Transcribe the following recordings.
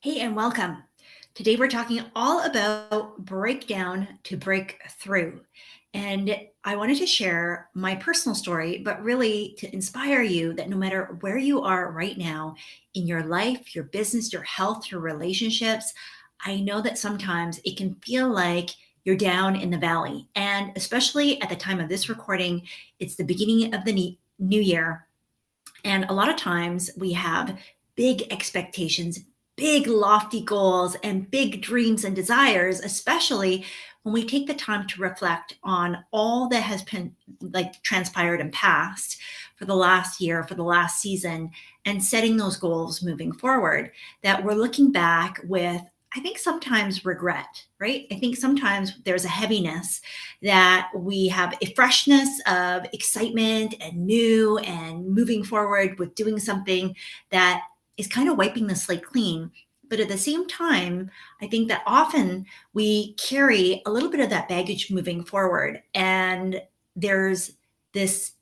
Hey, and welcome. Today we're talking all about breakdown to break through. And I wanted to share my personal story, but really to inspire you that no matter where you are right now in your life, your business, your health, your relationships, I know that sometimes it can feel like you're down in the valley. And especially at the time of this recording, it's the beginning of the new year. And a lot of times we have big expectations, big lofty goals, and big dreams and desires, especially when we take the time to reflect on all that has been like transpired and passed for the last year, for the last season, and setting those goals moving forward. That we're looking back with, I think sometimes regret, right? I think sometimes there's a heaviness that we have a freshness of excitement and new and moving forward with doing something that is kind of wiping the slate clean. But at the same time, I think that often we carry a little bit of that baggage moving forward. And there's this,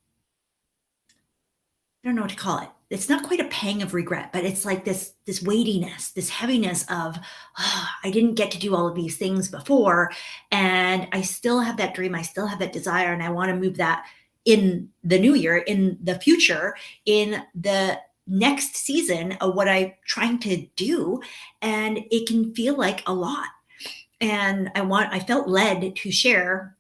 I don't know what to call it. It's not quite a pang of regret, but it's like this weightiness, this heaviness of, "Oh, I didn't get to do all of these things before, and I still have that dream, I still have that desire, and I want to move that in the new year, in the future, in the next season of what I'm trying to do." And it can feel like a lot. And I felt led to share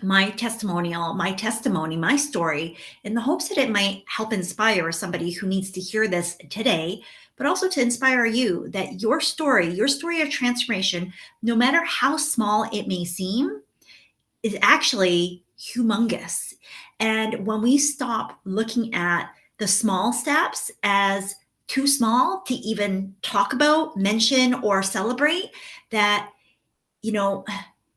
my testimonial, my testimony, my story, in the hopes that it might help inspire somebody who needs to hear this today, but also to inspire you that your story of transformation, no matter how small it may seem, is actually humongous. And when we stop looking at the small steps as too small to even talk about, mention, or celebrate, that you know,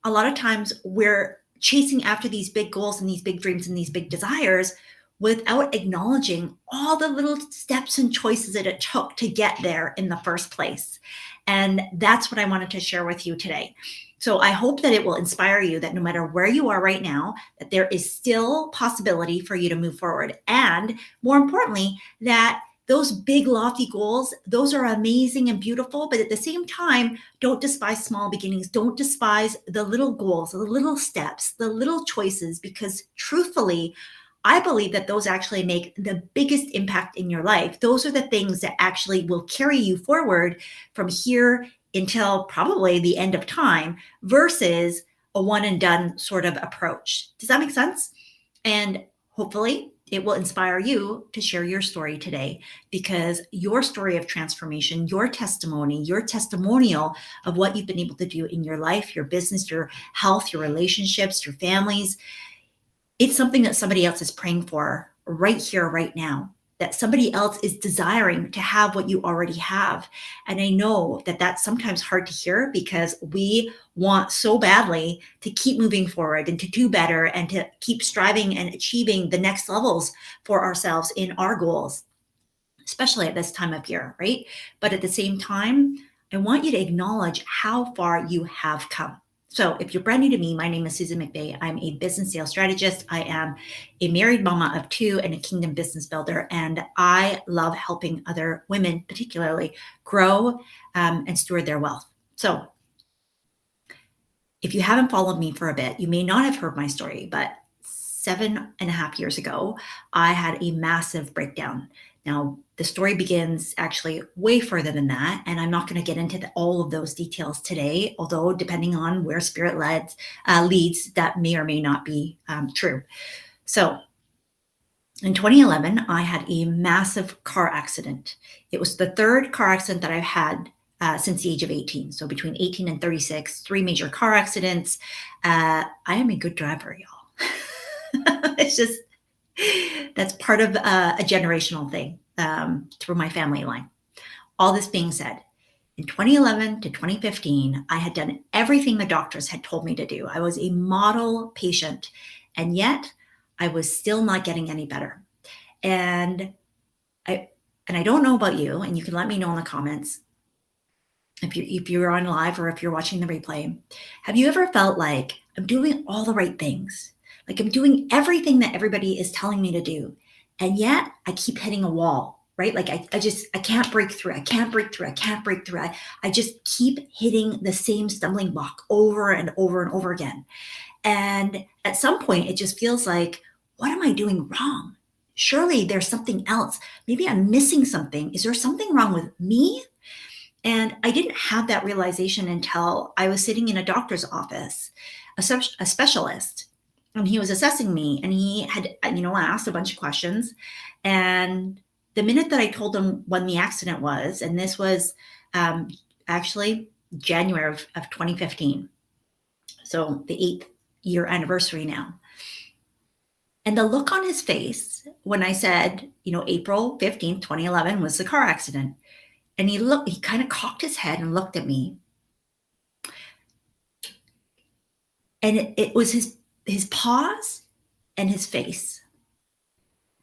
a lot of times we're chasing after these big goals and these big dreams and these big desires without acknowledging all the little steps and choices that it took to get there in the first place. And that's what I wanted to share with you today. So I hope that it will inspire you that no matter where you are right now, that there is still possibility for you to move forward. And more importantly, that those big lofty goals, those are amazing and beautiful, but at the same time, don't despise small beginnings. Don't despise the little goals, the little steps, the little choices, because truthfully, I believe that those actually make the biggest impact in your life. Those are the things that actually will carry you forward from here until probably the end of time versus a one and done sort of approach. Does that make sense? And hopefully, it will inspire you to share your story today, because your story of transformation, your testimony, your testimonial of what you've been able to do in your life, your business, your health, your relationships, your families, it's something that somebody else is praying for right here, right now, that somebody else is desiring to have what you already have. And I know that that's sometimes hard to hear because we want so badly to keep moving forward and to do better and to keep striving and achieving the next levels for ourselves in our goals, especially at this time of year, right? But at the same time, I want you to acknowledge how far you have come. So, if you're brand new to me, my name is Susan McVey. I'm a business sales strategist. I am a married mama of two and a kingdom business builder. And I love helping other women, particularly, grow and steward their wealth. So, if you haven't followed me for a bit, you may not have heard my story, but 7.5 years ago, I had a massive breakdown. Now, the story begins actually way further than that, and I'm not going to get into all of those details today, although depending on where spirit leads, that may or may not be true. So, in 2011, I had a massive car accident. It was the third car accident that I've had since the age of 18. So between 18 and 36, three major car accidents. I am a good driver, y'all. It's just, that's part of a generational thing through my family line. All this being said, in 2011 to 2015, I had done everything the doctors had told me to do. I was a model patient, and yet I was still not getting any better. And I don't know about you, and you can let me know in the comments if you're on live or if you're watching the replay. Have you ever felt like I'm doing all the right things? Like I'm doing everything that everybody is telling me to do, and yet I keep hitting a wall. right? Like I can't break through. I can't break through. I can't break through. I just keep hitting the same stumbling block over and over and over again. And at some point, it just feels like, what am I doing wrong? Surely there's something else. Maybe I'm missing something. Is there something wrong with me? And I didn't have that realization until I was sitting in a doctor's office, a specialist, and he was assessing me. And he had, asked a bunch of questions. And the minute that I told him when the accident was, and this was actually January of 2015, so the 8th-year anniversary now. And the look on his face when I said, April 15th, 2011 was the car accident. And he kind of cocked his head and looked at me. And it was his pause and his face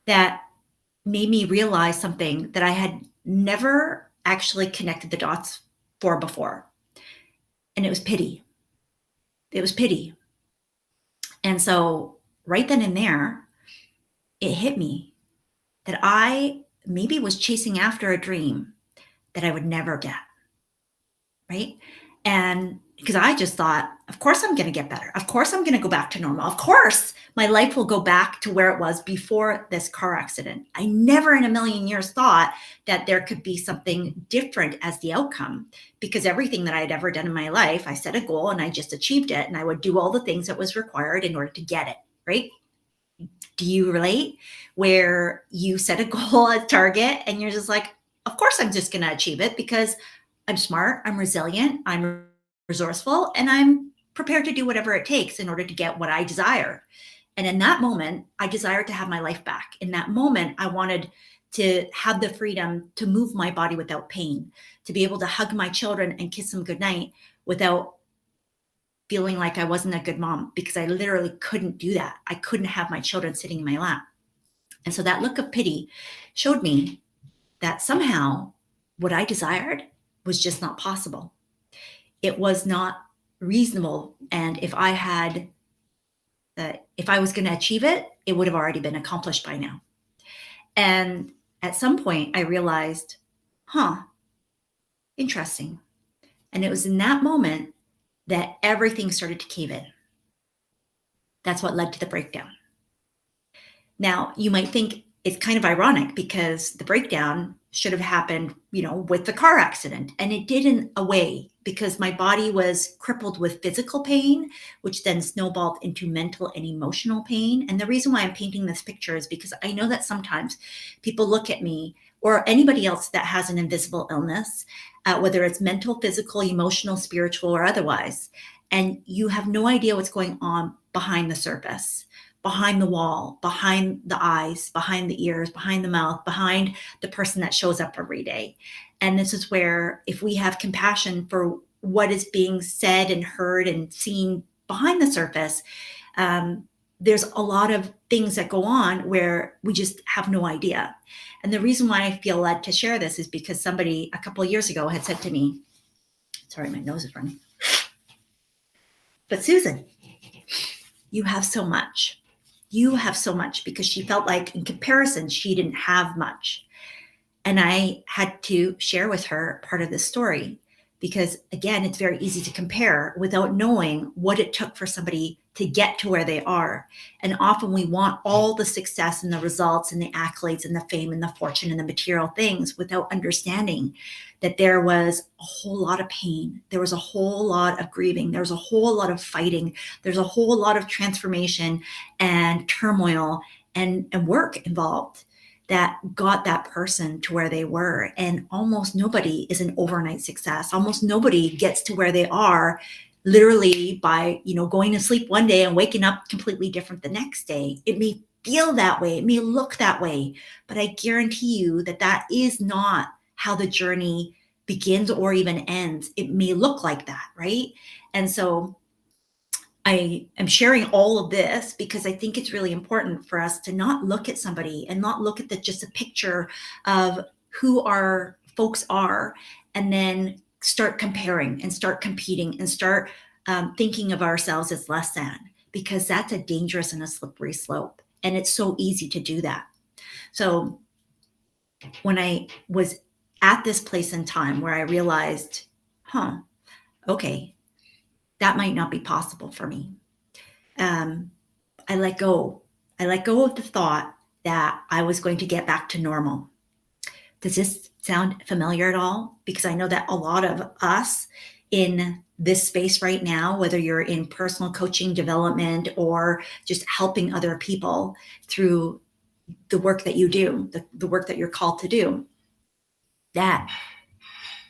that made me realize something that I had never actually connected the dots for before. And it was pity. It was pity. And so right then and there, it hit me that I maybe was chasing after a dream that I would never get, right? And because I just thought, of course I'm going to get better. Of course I'm going to go back to normal. Of course my life will go back to where it was before this car accident. I never in a million years thought that there could be something different as the outcome, because everything that I'd ever done in my life, I set a goal and I just achieved it, and I would do all the things that was required in order to get it, right? Do you relate? Where you set a goal, a target, and you're just like, of course I'm just going to achieve it because I'm smart, I'm resilient, I'm resourceful, and I'm prepared to do whatever it takes in order to get what I desire. And in that moment, I desired to have my life back. In that moment, I wanted to have the freedom to move my body without pain, to be able to hug my children and kiss them goodnight without feeling like I wasn't a good mom, because I literally couldn't do that. I couldn't have my children sitting in my lap. And so that look of pity showed me that somehow what I desired was just not possible. It was not reasonable. And if I was going to achieve it, it would have already been accomplished by now. And at some point I realized, interesting. And it was in that moment that everything started to cave in. That's what led to the breakdown. Now, you might think it's kind of ironic because the breakdown should have happened, with the car accident. And it did in a way, because my body was crippled with physical pain, which then snowballed into mental and emotional pain. And the reason why I'm painting this picture is because I know that sometimes people look at me or anybody else that has an invisible illness, whether it's mental, physical, emotional, spiritual, or otherwise, and you have no idea what's going on behind the surface, behind the wall, behind the eyes, behind the ears, behind the mouth, behind the person that shows up every day. And this is where, if we have compassion for what is being said and heard and seen behind the surface, there's a lot of things that go on where we just have no idea. And the reason why I feel led to share this is because somebody a couple of years ago had said to me, sorry, my nose is running, but Susan, you have so much. You have so much, because she felt like in comparison, she didn't have much. And I had to share with her part of this story, because again, it's very easy to compare without knowing what it took for somebody to get to where they are. And often we want all the success and the results and the accolades and the fame and the fortune and the material things without understanding that there was a whole lot of pain. There was a whole lot of grieving. There was a whole lot of fighting. There's a whole lot of transformation and turmoil and work involved that got that person to where they were. And almost nobody is an overnight success. Almost nobody gets to where they are literally by, going to sleep one day and waking up completely different the next day. It may feel that way. It may look that way, but I guarantee you that that is not how the journey begins or even ends. It may look like that, right? And so I am sharing all of this because I think it's really important for us to not look at somebody and not look at just a picture of who our folks are, and then start comparing and start competing and start thinking of ourselves as less than, because that's a dangerous and a slippery slope. And it's so easy to do that. So when I was at this place in time where I realized, okay, that might not be possible for me. Um, I let go. I let go of the thought that I was going to get back to normal. Does this sound familiar at all? Because I know that a lot of us in this space right now, whether you're in personal coaching development or just helping other people through the work that you do, the work that you're called to do, that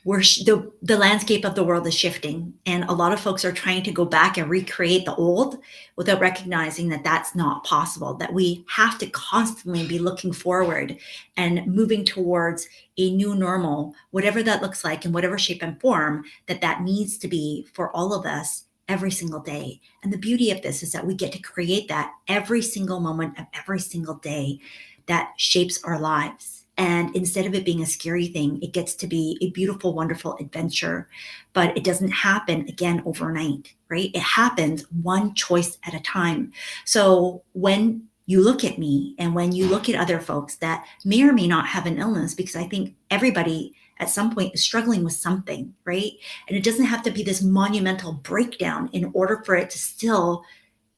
the landscape of the world is shifting, and a lot of folks are trying to go back and recreate the old without recognizing that that's not possible, that we have to constantly be looking forward and moving towards a new normal, whatever that looks like in whatever shape and form that needs to be for all of us every single day. And the beauty of this is that we get to create that every single moment of every single day that shapes our lives. And instead of it being a scary thing, it gets to be a beautiful, wonderful adventure. But it doesn't happen again overnight, right? It happens one choice at a time. So when you look at me and when you look at other folks that may or may not have an illness, because I think everybody at some point is struggling with something, right? And it doesn't have to be this monumental breakdown in order for it to still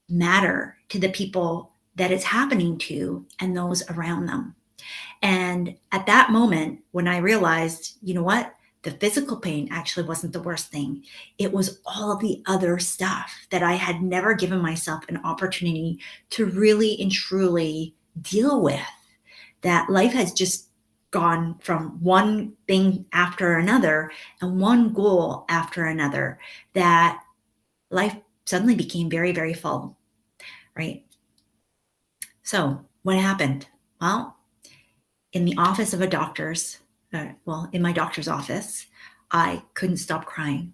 matter to the people that it's happening to and those around them. And at that moment, when I realized, you know what, the physical pain actually wasn't the worst thing. It was all of the other stuff that I had never given myself an opportunity to really and truly deal with. That life has just gone from one thing after another and one goal after another, that life suddenly became very, very full, right? So what happened? Well, in the office of a doctor's, in my doctor's office, I couldn't stop crying.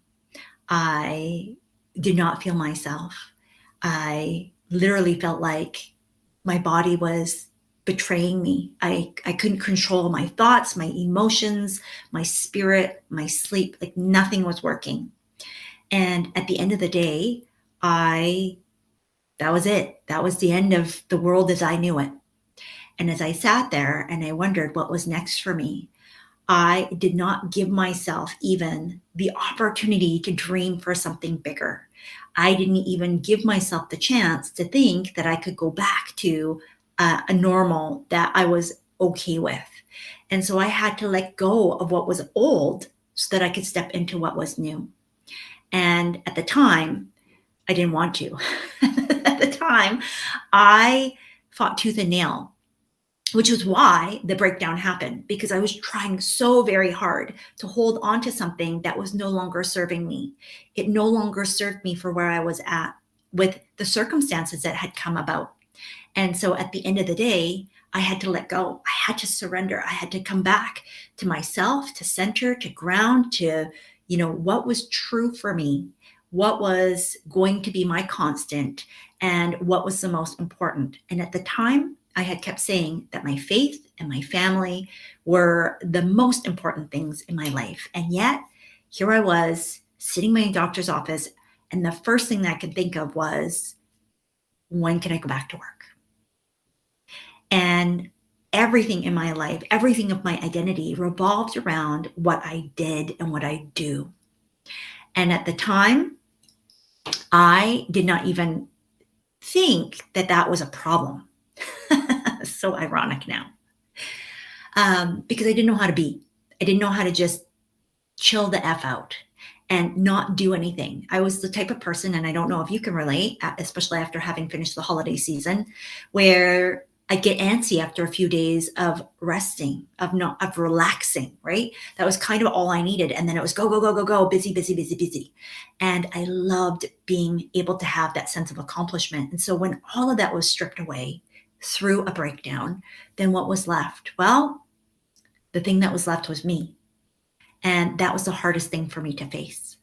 I did not feel myself. I literally felt like my body was betraying me. I couldn't control my thoughts, my emotions, my spirit, my sleep, like nothing was working. And at the end of the day, that was it. That was the end of the world as I knew it. And as I sat there and I wondered what was next for me, I did not give myself even the opportunity to dream for something bigger. I didn't even give myself the chance to think that I could go back to a normal that I was okay with. And so I had to let go of what was old so that I could step into what was new. And at the time, I didn't want to. At the time, I fought tooth and nail, which was why the breakdown happened, because I was trying so very hard to hold on to something that was no longer serving me. It no longer served me for where I was at with the circumstances that had come about. And so at the end of the day, I had to let go. I had to surrender. I had to come back to myself, to center, to ground, to, what was true for me, what was going to be my constant, and what was the most important. And at the time, I had kept saying that my faith and my family were the most important things in my life. And yet, here I was sitting in my doctor's office, and the first thing that I could think of was, when can I go back to work? And everything in my life, everything of my identity revolved around what I did and what I do. And at the time, I did not even think that that was a problem. So ironic now. Because I didn't know how to be. I didn't know how to just chill the F out and not do anything. I was the type of person, and I don't know if you can relate, especially after having finished the holiday season, where I get antsy after a few days of resting, of relaxing, right? That was kind of all I needed. And then it was go, go, go, go, go, busy, busy, busy, busy. And I loved being able to have that sense of accomplishment. And so when all of that was stripped away through a breakdown, then what was left? Well, the thing that was left was me. And that was the hardest thing for me to face,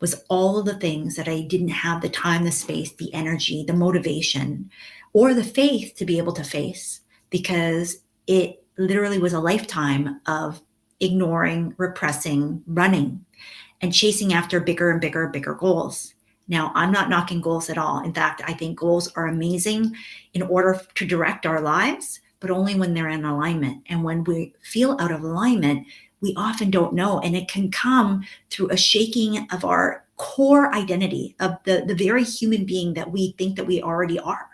was all of the things that I didn't have the time, the space, the energy, the motivation, or the faith to be able to face, because it literally was a lifetime of ignoring, repressing, running, and chasing after bigger and bigger, bigger goals. Now, I'm not knocking goals at all. In fact, I think goals are amazing in order to direct our lives, but only when they're in alignment. And when we feel out of alignment, we often don't know. And it can come through a shaking of our core identity of the very human being that we think that we already are.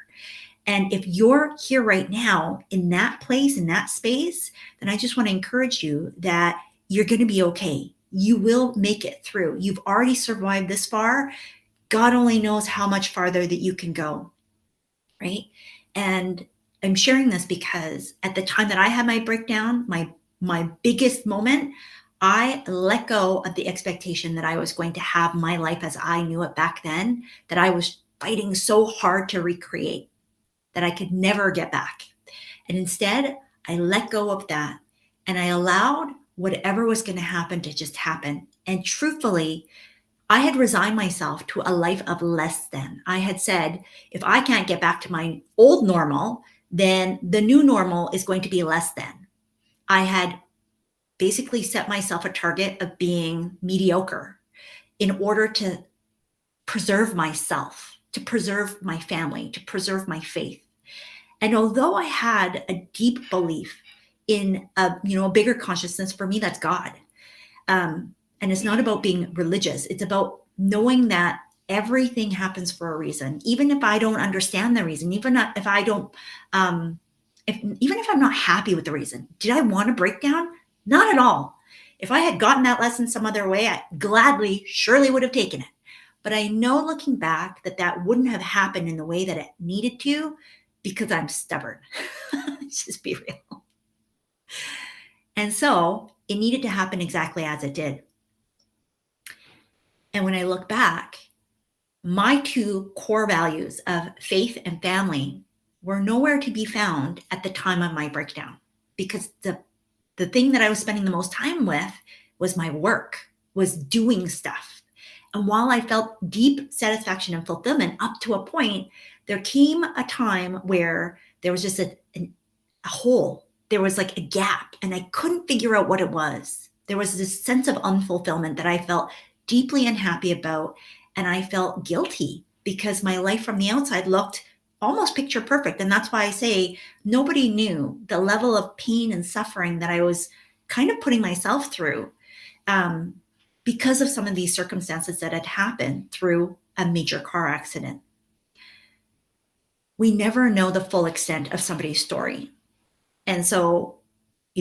And if you're here right now in that place, in that space, then I just want to encourage you that you're going to be okay. You will make it through. You've already survived this far. God only knows how much farther that you can go, right? And I'm sharing this because at the time that I had my breakdown, my biggest moment, I let go of the expectation that I was going to have my life as I knew it back then, that I was fighting so hard to recreate, that I could never get back. And instead, I let go of that and I allowed whatever was going to happen to just happen. And truthfully, I had resigned myself to a life of less than. I had said, if I can't get back to my old normal, then the new normal is going to be less than. I had basically set myself a target of being mediocre in order to preserve myself, to preserve my family, to preserve my faith. And although I had a deep belief in a bigger consciousness, for me, that's God. And it's not about being religious. It's about knowing that everything happens for a reason, even if I don't understand the reason, even if I don't, even if I'm not happy with the reason. Did I want to break down? Not at all. If I had gotten that lesson some other way, I gladly, surely would have taken it. But I know looking back that wouldn't have happened in the way that it needed to because I'm stubborn. Let's just be real. And so it needed to happen exactly as it did. And when I look back, my two core values of faith and family were nowhere to be found at the time of my breakdown, because the thing that I was spending the most time with was my work, was doing stuff. And while I felt deep satisfaction and fulfillment up to a point, there came a time where there was just a hole. There was like a gap, and I couldn't figure out what it was. There was this sense of unfulfillment that I felt deeply unhappy about. And I felt guilty because my life from the outside looked almost picture perfect. And that's why I say nobody knew the level of pain and suffering that I was kind of putting myself through because of some of these circumstances that had happened through a major car accident. We never know the full extent of somebody's story. And so,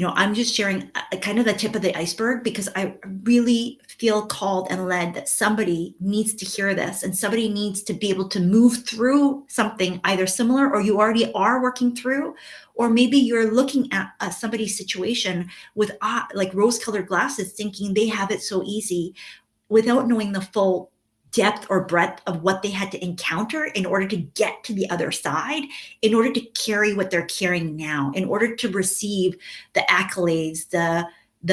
I'm just sharing kind of the tip of the iceberg because I really feel called and led that somebody needs to hear this, and somebody needs to be able to move through something either similar or you already are working through, or maybe you're looking at somebody's situation with like rose-colored glasses thinking they have it so easy without knowing the full depth or breadth of what they had to encounter in order to get to the other side, in order to carry what they're carrying now, in order to receive the accolades, the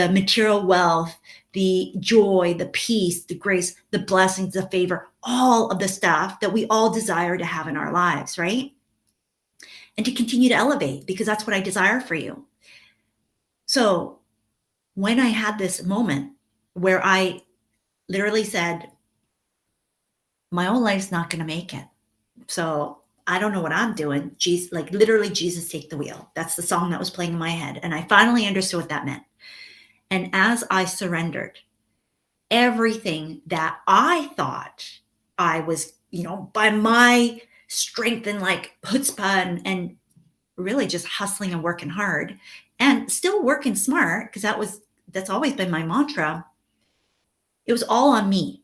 material wealth, the joy, the peace, the grace, the blessings, the favor, all of the stuff that we all desire to have in our lives, right? And to continue to elevate, because that's what I desire for you. So when I had this moment where I literally said, my own life's not going to make it. So I don't know what I'm doing. Jesus, like literally, Jesus, take the wheel. That's the song that was playing in my head. And I finally understood what that meant. And as I surrendered, everything that I thought I was, by my strength and like chutzpah and really just hustling and working hard and still working smart, because that's always been my mantra. It was all on me.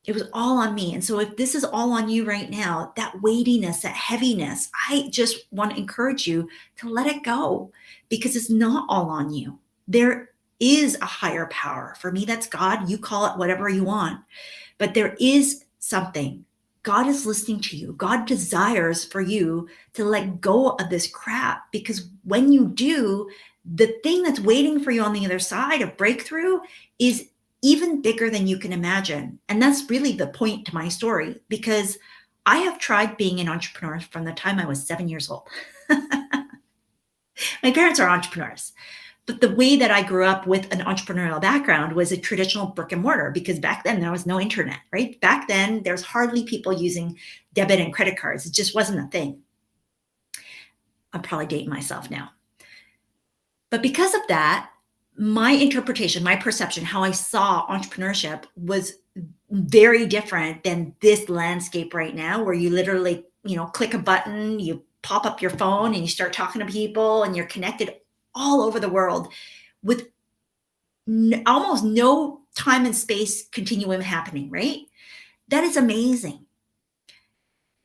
It was all on me. And so if this is all on you right now, that weightiness, that heaviness, I just want to encourage you to let it go, because it's not all on you. There is a higher power. For me, that's God. You call it whatever you want. But there is something. God is listening to you. God desires for you to let go of this crap, because when you do, the thing that's waiting for you on the other side of breakthrough is even bigger than you can imagine. And that's really the point to my story, because I have tried being an entrepreneur from the time I was 7 years old. My parents are entrepreneurs, but the way that I grew up with an entrepreneurial background was a traditional brick and mortar, because back then there was no internet, right? Back then there's hardly people using debit and credit cards. It just wasn't a thing. I'm probably dating myself now. But because of that, my interpretation, my perception, how I saw entrepreneurship was very different than this landscape right now, where you literally, click a button, you pop up your phone and you start talking to people and you're connected all over the world with almost no time and space continuum happening, right? That is amazing.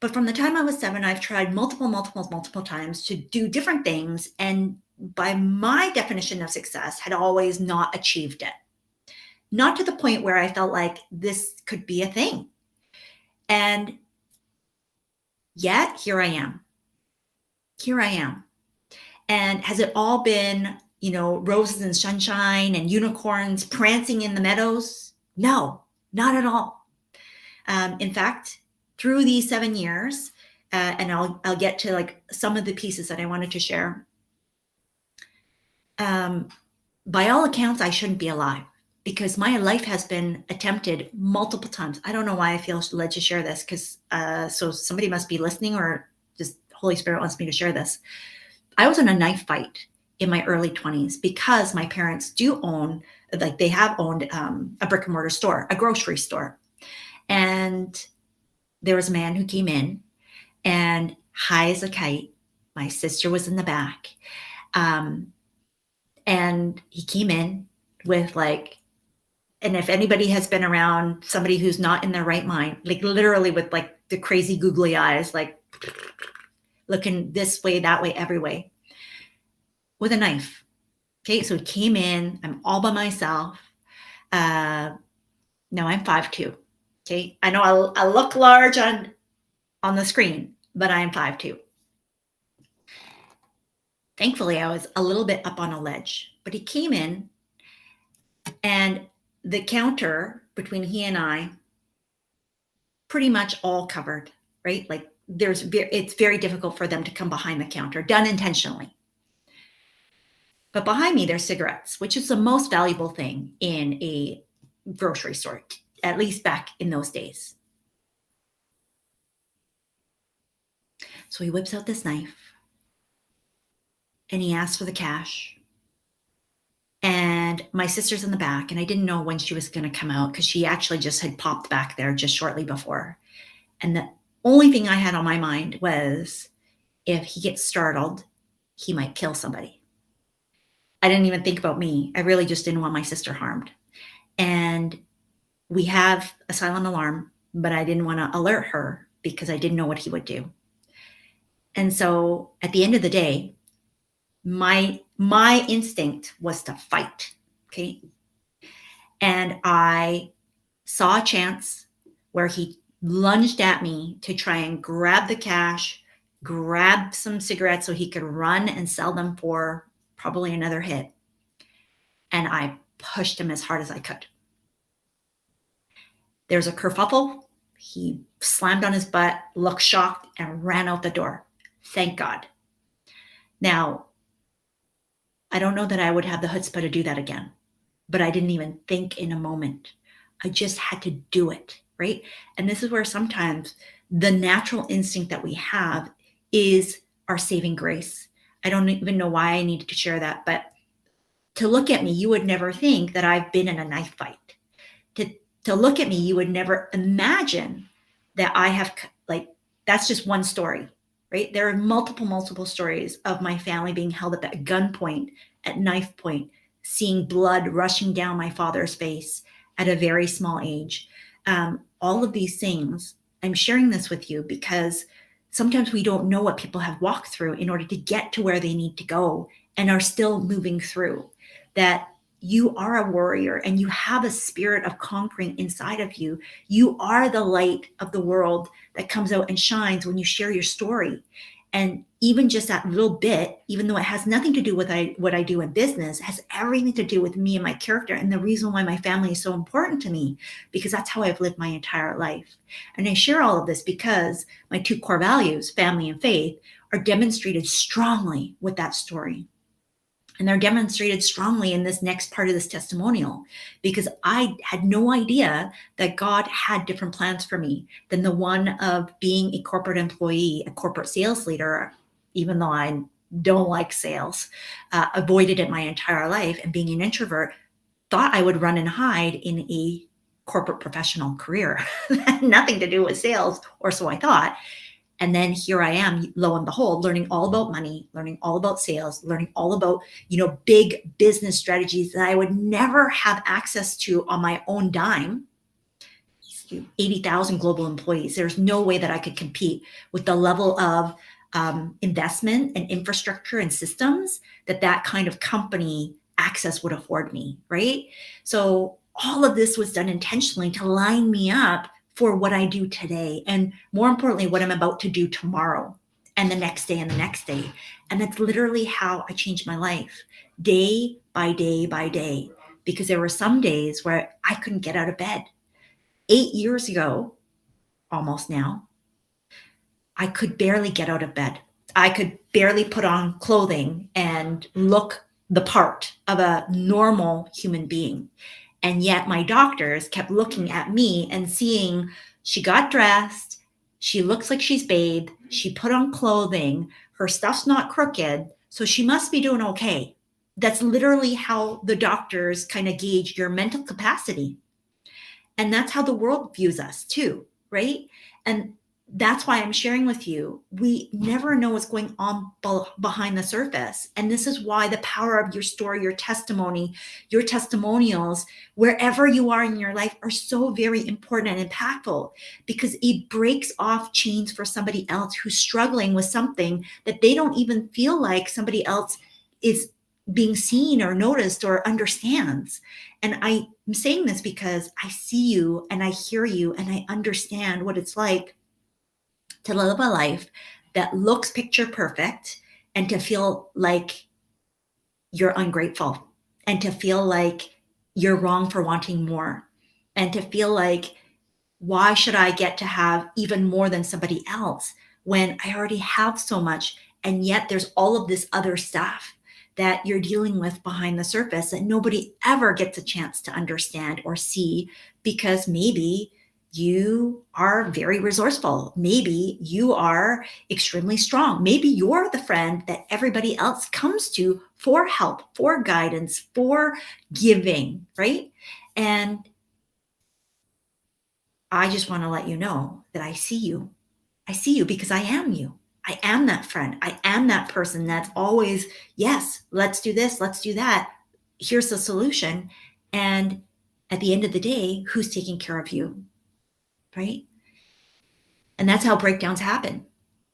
But from the time I was 7, I've tried multiple times to do different things. And by my definition of success, had always not achieved it. Not to the point where I felt like this could be a thing. And yet here I am. Here I am. And has it all been, roses and sunshine and unicorns prancing in the meadows? No, not at all. In fact, through these 7 years, and I'll get to like some of the pieces that I wanted to share. By all accounts, I shouldn't be alive because my life has been attempted multiple times. I don't know why I feel led to share this because so somebody must be listening or just Holy Spirit wants me to share this. I was in a knife fight in my early 20s because my parents do own, like they have owned a brick and mortar store, a grocery store. And there was a man who came in and high as a kite. My sister was in the back. And he came in with like, and if anybody has been around somebody who's not in their right mind, like literally with like the crazy googly eyes, like looking this way, that way, every way, with a knife. Okay, so he came in, I'm all by myself. No, I'm 5'2". Okay, I know I look large on the screen, but I am 5'2". Thankfully, I was a little bit up on a ledge, but he came in and the counter between he and I, pretty much all covered, right? Like it's very difficult for them to come behind the counter, done intentionally. But behind me, there's cigarettes, which is the most valuable thing in a grocery store, at least back in those days. So he whips out this knife and he asks for the cash. And my sister's in the back, and I didn't know when she was going to come out because she actually just had popped back there just shortly before. And the only thing I had on my mind was if he gets startled, he might kill somebody. I didn't even think about me. I really just didn't want my sister harmed. And we have a silent alarm, but I didn't want to alert her because I didn't know what he would do. And so at the end of the day, my instinct was to fight. Okay. And I saw a chance where he lunged at me to try and grab the cash, grab some cigarettes so he could run and sell them for probably another hit. And I pushed him as hard as I could. There's a kerfuffle. He slammed on his butt, looked shocked, and ran out the door. Thank God. Now, I don't know that I would have the chutzpah to do that again, but I didn't even think in a moment. I just had to do it, right? And this is where sometimes the natural instinct that we have is our saving grace. I don't even know why I needed to share that, but to look at me, you would never think that I've been in a knife fight. To look at me, you would never imagine that I have, like, that's just one story, right? There are multiple stories of my family being held up at gunpoint, at knife point, seeing blood rushing down my father's face at a very small age. All of these things, I'm sharing this with you because sometimes we don't know what people have walked through in order to get to where they need to go and are still moving through. That you are a warrior and you have a spirit of conquering inside of you. You are the light of the world that comes out and shines when you share your story. And even just that little bit, even though it has nothing to do with what I do in business, has everything to do with me and my character and the reason why my family is so important to me, because that's how I've lived my entire life. And I share all of this because my two core values, family and faith, are demonstrated strongly with that story. And they're demonstrated strongly in this next part of this testimonial, because I had no idea that God had different plans for me than the one of being a corporate employee, a corporate sales leader, even though I don't like sales, avoided it my entire life. And being an introvert, thought I would run and hide in a corporate professional career. Nothing to do with sales, or so I thought. And then here I am, lo and behold, learning all about money, learning all about sales, learning all about, big business strategies that I would never have access to on my own dime. 80,000 global employees. There's no way that I could compete with the level of investment and infrastructure and systems that kind of company access would afford me, right? So all of this was done intentionally to line me up for what I do today, and more importantly, what I'm about to do tomorrow and the next day and the next day. And that's literally how I changed my life, day by day by day, because there were some days where I couldn't get out of bed. 8 years ago, almost now, I could barely get out of bed. I could barely put on clothing and look the part of a normal human being. And yet my doctors kept looking at me and seeing she got dressed, she looks like she's bathed, she put on clothing, her stuff's not crooked, so she must be doing okay. That's literally how the doctors kind of gauge your mental capacity. And that's how the world views us too, right? And that's why I'm sharing with you. We never know what's going on behind the surface. And this is why the power of your story, your testimony, your testimonials, wherever you are in your life, are so very important and impactful, because it breaks off chains for somebody else who's struggling with something that they don't even feel like somebody else is being seen or noticed or understands. And I'm saying this because I see you and I hear you and I understand what it's like to live a life that looks picture perfect, and to feel like you're ungrateful, and to feel like you're wrong for wanting more, and to feel like, why should I get to have even more than somebody else when I already have so much? And yet there's all of this other stuff that you're dealing with behind the surface that nobody ever gets a chance to understand or see, because maybe you are very resourceful. Maybe you are extremely strong. Maybe you're the friend that everybody else comes to for help, for guidance, for giving, right? And I just want to let you know that I see you. I see you because I am you. I am that friend. I am that person that's always, yes, let's do this, let's do that. Here's the solution. And at the end of the day, who's taking care of you? Right? And that's how breakdowns happen.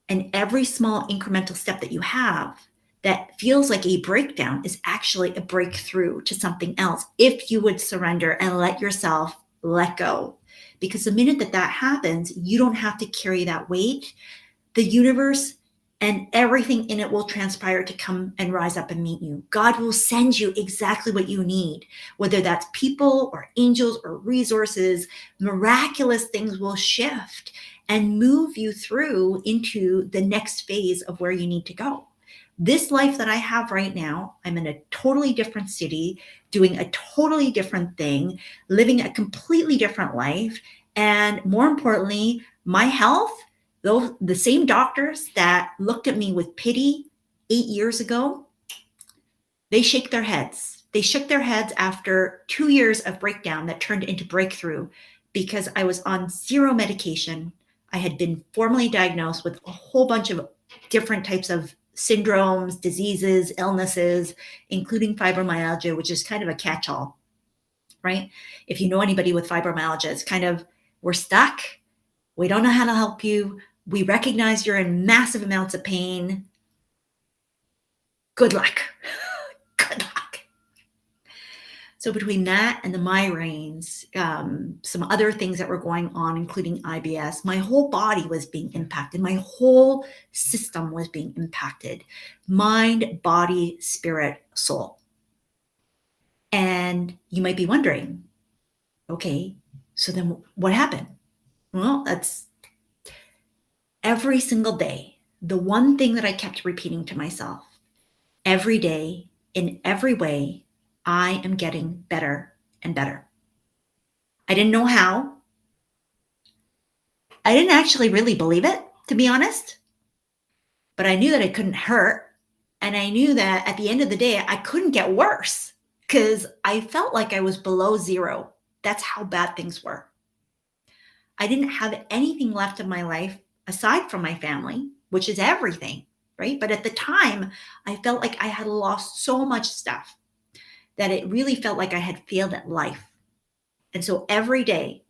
And every small incremental step that you have that feels like a breakdown is actually a breakthrough to something else, if you would surrender and let yourself let go. Because the minute that happens, you don't have to carry that weight. The universe and everything in it will transpire to come and rise up and meet you. God will send you exactly what you need, whether that's people or angels or resources. Miraculous things will shift and move you through into the next phase of where you need to go. This life that I have right now, I'm in a totally different city, doing a totally different thing, living a completely different life. And more importantly, my health, those the same doctors that looked at me with pity 8 years ago, they shake their heads. They shook their heads after 2 years of breakdown that turned into breakthrough, because I was on zero medication. I had been formally diagnosed with a whole bunch of different types of syndromes, diseases, illnesses, including fibromyalgia, which is kind of a catch-all, right? If you know anybody with fibromyalgia, it's kind of, we're stuck. We don't know how to help you. We recognize you're in massive amounts of pain. Good luck. Good luck. So between that and the migraines, some other things that were going on, including IBS, my whole body was being impacted. My whole system was being impacted. Mind, body, spirit, soul. And you might be wondering, okay, so then what happened? Well, that's every single day. The one thing that I kept repeating to myself every day, in every way, I am getting better and better. I didn't know how. I didn't actually really believe it, to be honest, but I knew that it couldn't hurt. And I knew that at the end of the day, I couldn't get worse because I felt like I was below zero. That's how bad things were. I didn't have anything left of my life aside from my family, which is everything, right? But at the time, I felt like I had lost so much stuff that it really felt like I had failed at life. And so every day,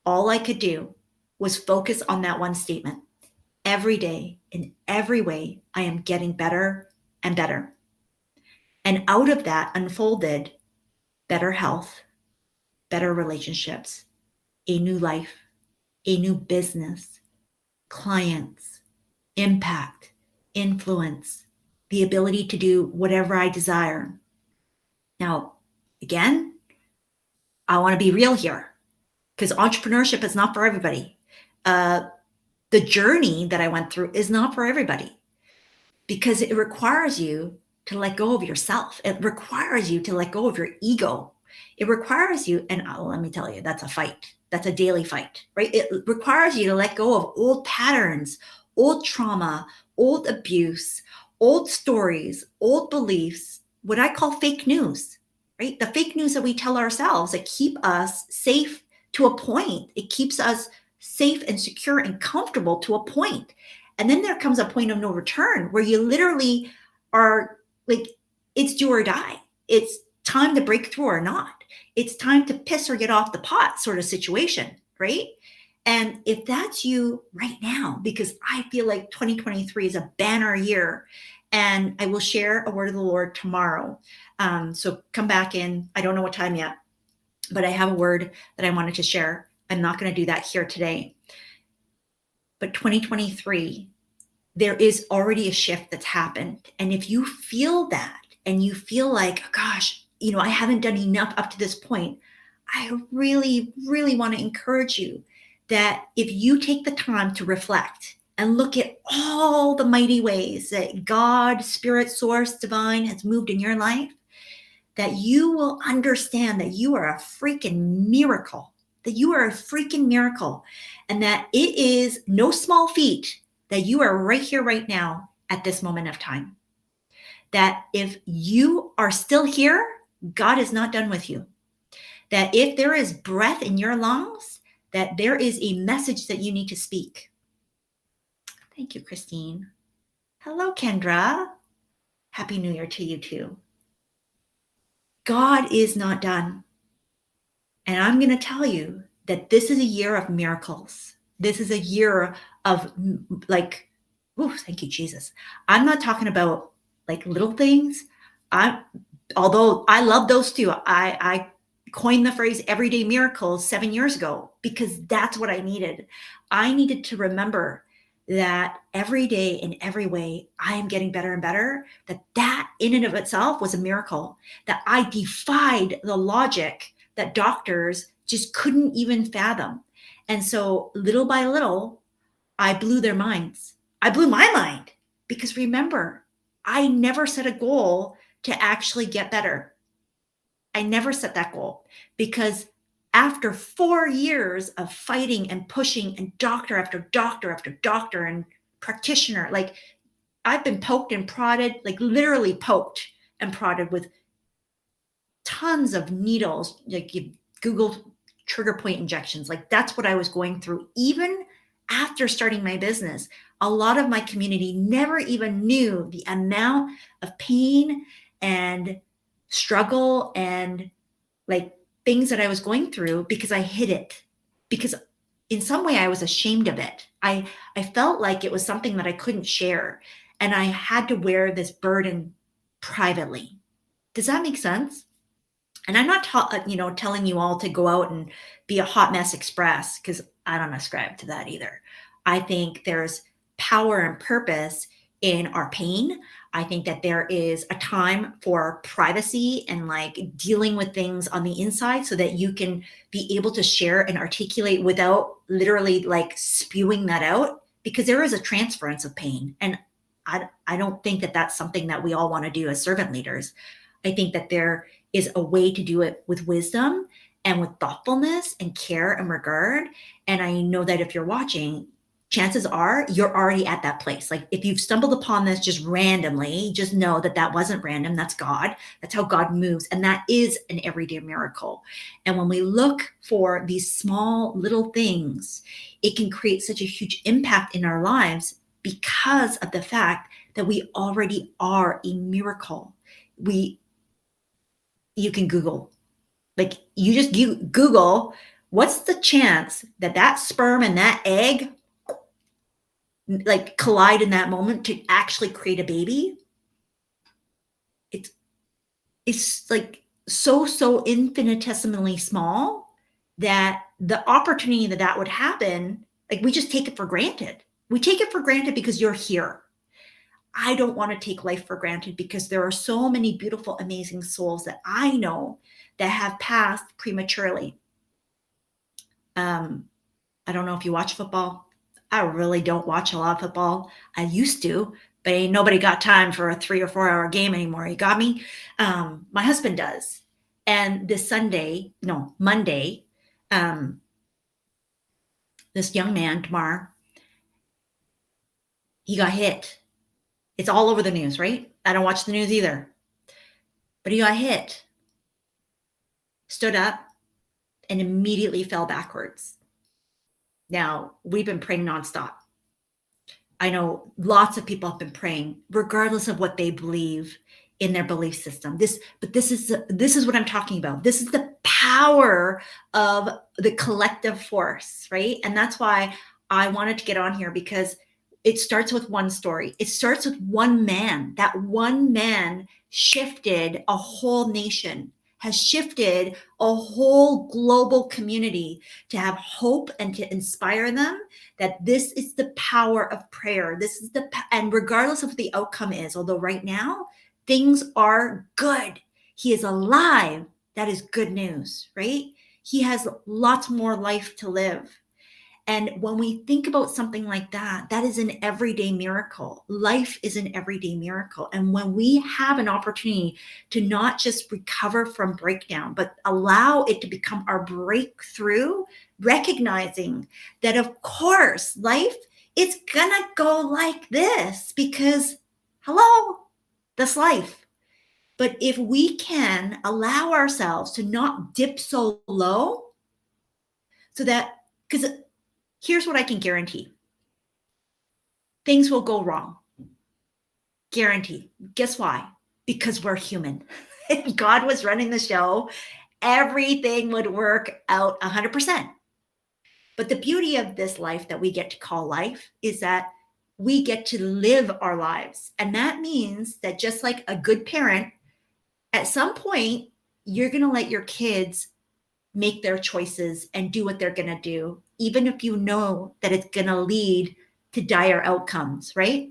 all I could do was focus on that one statement. Every day, in every way, I am getting better and better. And out of that unfolded better health, better relationships, a new life, a new business, clients, impact, influence, the ability to do whatever I desire. Now, again, I want to be real here because entrepreneurship is not for everybody. The journey that I went through is not for everybody because it requires you to let go of yourself. It requires you to let go of your ego. It requires you, and let me tell you, that's a fight. That's a daily fight, right? It requires you to let go of old patterns, old trauma, old abuse, old stories, old beliefs, what I call fake news, right? The fake news that we tell ourselves that keep us safe to a point. It keeps us safe and secure and comfortable to a point. And then there comes a point of no return where you literally are like, it's do or die. It's time to break through or not. It's time to piss or get off the pot sort of situation, right? And if that's you right now, because I feel like 2023 is a banner year, and I will share a word of the Lord tomorrow. So come back in. I don't know what time yet, but I have a word that I wanted to share. I'm not going to do that here today. But 2023, there is already a shift that's happened. And if you feel that and you feel like, gosh, I haven't done enough up to this point, I really, really want to encourage you that if you take the time to reflect and look at all the mighty ways that God, Spirit, Source, Divine has moved in your life, that you will understand that you are a freaking miracle, and that it is no small feat that you are right here, right now, at this moment of time. That if you are still here, God is not done with you. That if there is breath in your lungs, that there is a message that you need to speak. Thank you, Christine. Hello, Kendra. Happy New Year to you too. God is not done. And I'm going to tell you that this is a year of miracles. This is a year of thank you, Jesus. I'm not talking about like little things. Although I love those too. I coined the phrase everyday miracles 7 years ago because that's what I needed. I needed to remember that every day in every way, I am getting better and better, that in and of itself was a miracle, that I defied the logic that doctors just couldn't even fathom. And so little by little, I blew their minds. I blew my mind because remember, I never set a goal to actually get better. I never set that goal because after 4 years of fighting and pushing and doctor after doctor after doctor and practitioner, like I've been poked and prodded, like literally poked and prodded with tons of needles, like you Google trigger point injections. Like that's what I was going through. Even after starting my business, a lot of my community never even knew the amount of pain and struggle and like things that I was going through because I hid it. Because in some way I was ashamed of it. I felt like it was something that I couldn't share. And I had to wear this burden privately. Does that make sense? And I'm not telling you all to go out and be a hot mess express because I don't ascribe to that either. I think there's power and purpose in our pain. I think that there is a time for privacy and like dealing with things on the inside so that you can be able to share and articulate without literally like spewing that out, because there is a transference of pain. And I don't think that that's something that we all want to do as servant leaders. I think that there is a way to do it with wisdom and with thoughtfulness and care and regard. And I know that if you're watching, chances are you're already at that place. Like if you've stumbled upon this just randomly, just know that that wasn't random. That's God. That's how God moves. And that is an everyday miracle. And when we look for these small little things, it can create such a huge impact in our lives because of the fact that we already are a miracle. You can Google, like you just Google, what's the chance that that sperm and that egg like collide in that moment to actually create a baby? It's like so infinitesimally small that the opportunity that that would happen, like we just take it for granted. We take it for granted because you're here. I don't want to take life for granted because there are so many beautiful, amazing souls that I know that have passed prematurely. I don't know if you watch football. I really don't watch a lot of football. I used to, but ain't nobody got time for a 3 or 4 hour game anymore. You got me? My husband does. And this Monday, this young man, Damar, he got hit. It's all over the news, right? I don't watch the news either. But he got hit, stood up, and immediately fell backwards. Now, we've been praying nonstop. I know lots of people have been praying, regardless of what they believe in their belief system. This is what I'm talking about. This is the power of the collective force, right? And that's why I wanted to get on here, because it starts with one story. It starts with one man. That one man shifted a whole nation, has shifted a whole global community to have hope and to inspire them that this is the power of prayer. And regardless of what the outcome is, although right now things are good, he is alive. That is good news, right? He has lots more life to live. And when we think about something like that, that is an everyday miracle. Life is an everyday miracle. And when we have an opportunity to not just recover from breakdown, but allow it to become our breakthrough, recognizing that, of course, life is gonna go like this because, hello, that's life. But if we can allow ourselves to not dip so low, so that, because here's what I can guarantee. Things will go wrong. Guarantee. Guess why? Because we're human. If God was running the show, everything would work out 100%. But the beauty of this life that we get to call life is that we get to live our lives. And that means that just like a good parent, at some point, you're going to let your kids make their choices and do what they're going to do, even if you know that it's going to lead to dire outcomes, right?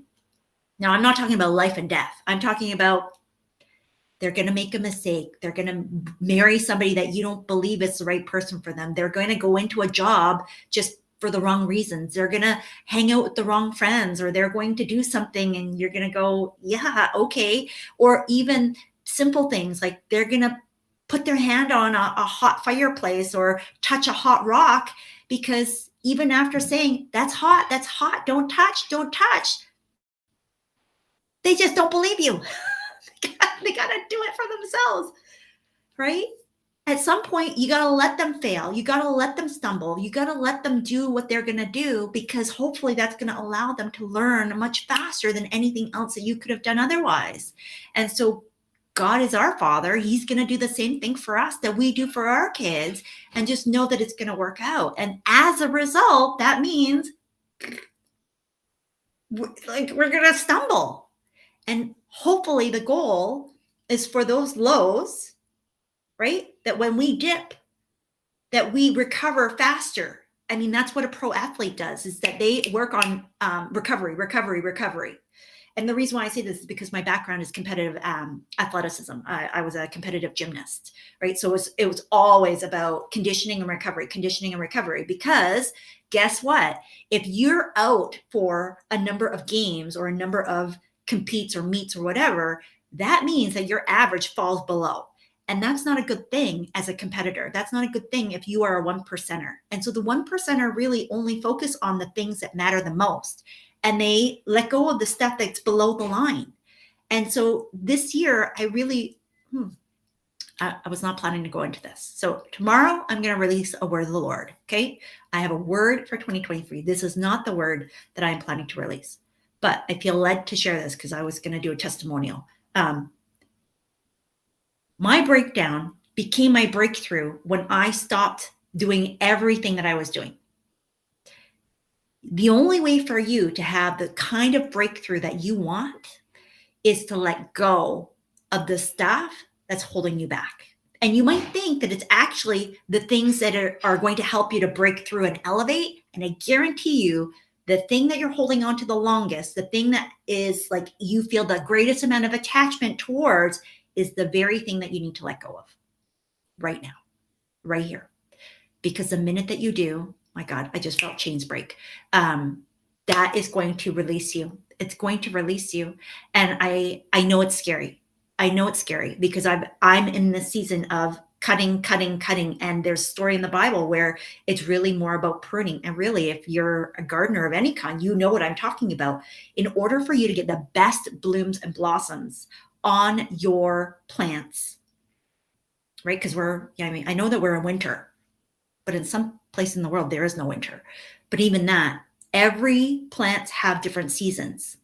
Now, I'm not talking about life and death. I'm talking about they're going to make a mistake. They're going to marry somebody that you don't believe is the right person for them. They're going to go into a job just for the wrong reasons. They're going to hang out with the wrong friends, or they're going to do something and you're going to go, yeah, okay. Or even simple things like they're going to put their hand on a hot fireplace or touch a hot rock, because even after saying that's hot, don't touch, they just don't believe you. They got to do it for themselves, right? At some point, you got to let them fail. You got to let them stumble. You got to let them do what they're going to do, because hopefully that's going to allow them to learn much faster than anything else that you could have done otherwise. And so God is our Father. He's going to do the same thing for us that we do for our kids, and just know that it's going to work out. And as a result, that means we're going to stumble. And hopefully the goal is for those lows, right? That when we dip, that we recover faster. I mean, that's what a pro athlete does, is that they work on recovery. And the reason why I say this is because my background is competitive athleticism. I was a competitive gymnast, right? So it was always about conditioning and recovery, because guess what? If you're out for a number of games or a number of competes or meets or whatever, that means that your average falls below. And that's not a good thing as a competitor. That's not a good thing if you are a one percenter. And so the one percenter really only focus on the things that matter the most. And they let go of the stuff that's below the line. And so this year, I really, I was not planning to go into this. So tomorrow, I'm going to release a word of the Lord. Okay. I have a word for 2023. This is not the word that I'm planning to release, but I feel led to share this because I was going to do a testimonial. My breakdown became my breakthrough when I stopped doing everything that I was doing. The only way for you to have the kind of breakthrough that you want is to let go of the stuff that's holding you back. And you might think that it's actually the things that are going to help you to break through and elevate. And I guarantee you, the thing that you're holding on to the longest, the thing that is like you feel the greatest amount of attachment towards, is the very thing that you need to let go of right now, right here. Because the minute that you do, my God, I just felt chains break. That is going to release you. It's going to release you. And I know it's scary. I know it's scary because I'm in this season of cutting. And there's a story in the Bible where it's really more about pruning. And really, if you're a gardener of any kind, you know what I'm talking about. In order for you to get the best blooms and blossoms on your plants, right? Because I know that we're in winter, but in some place in the world, there is no winter. But even that, every plants have different seasons.